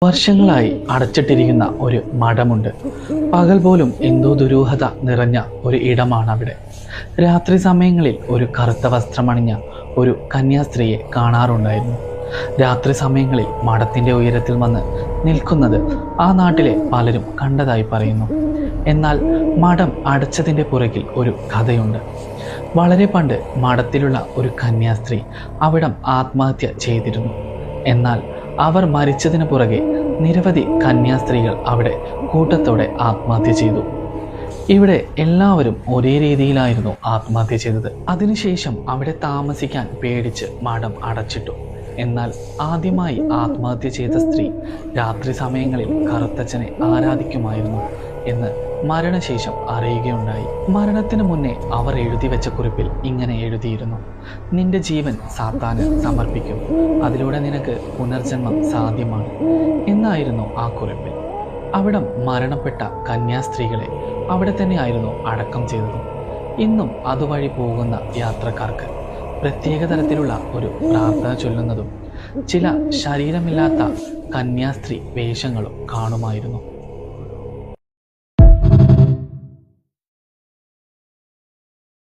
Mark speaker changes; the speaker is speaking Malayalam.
Speaker 1: വർഷങ്ങളായി അടച്ചിട്ടിരിക്കുന്ന ഒരു മഠമുണ്ട്. പകൽ പോലും എന്തോ ദുരൂഹത നിറഞ്ഞ ഒരു ഇടമാണ് അവിടെ. രാത്രി സമയങ്ങളിൽ ഒരു കറുത്ത വസ്ത്രമണിഞ്ഞ ഒരു കന്യാസ്ത്രീയെ കാണാറുണ്ടായിരുന്നു. രാത്രി സമയങ്ങളിൽ മഠത്തിൻ്റെ ഉയരത്തിൽ വന്ന് നിൽക്കുന്നത് ആ നാട്ടിലെ പലരും കണ്ടതായി പറയുന്നു. എന്നാൽ മഠം അടച്ചതിൻ്റെ പുറകിൽ ഒരു കഥയുണ്ട്. വളരെ പണ്ട് മഠത്തിലുള്ള ഒരു കന്യാസ്ത്രീ അവിടം ആത്മഹത്യ ചെയ്തിരുന്നു. എന്നാൽ അവർ മരിച്ചതിന് പുറകെ നിരവധി കന്യാസ്ത്രീകൾ അവിടെ കൂട്ടത്തോടെ ആത്മഹത്യ ചെയ്തു. ഇവിടെ എല്ലാവരും ഒരേ രീതിയിലായിരുന്നു ആത്മഹത്യ ചെയ്തത്. അതിനുശേഷം അവിടെ താമസിക്കാൻ പേടിച്ച് മഠം അടച്ചിട്ടു. എന്നാൽ ആദ്യമായി ആത്മഹത്യ ചെയ്ത സ്ത്രീ രാത്രി സമയങ്ങളിൽ കറുത്തച്ഛനെ ആരാധിക്കുമായിരുന്നു എന്ന് മരണശേഷം അറിയുകയുണ്ടായി. മരണത്തിന് മുന്നേ അവർ എഴുതി വെച്ച കുറിപ്പിൽ ഇങ്ങനെ എഴുതിയിരുന്നു: നിന്റെ ജീവൻ സാത്താന് സമർപ്പിക്കും, അതിലൂടെ നിനക്ക് പുനർജന്മം സാധ്യമാണ് എന്നായിരുന്നു ആ കുറിപ്പിൽ. അവിടം മരണപ്പെട്ട കന്യാസ്ത്രീകളെ അവിടെ തന്നെയായിരുന്നു അടക്കം ചെയ്തതും. ഇന്നും അതുവഴി പോകുന്ന യാത്രക്കാർക്ക് പ്രത്യേക തരത്തിലുള്ള ഒരു പ്രാർത്ഥന ചൊല്ലുന്നതും ചില ശരീരമില്ലാത്ത കന്യാസ്ത്രീ വേഷങ്ങളും കാണുമായിരുന്നു.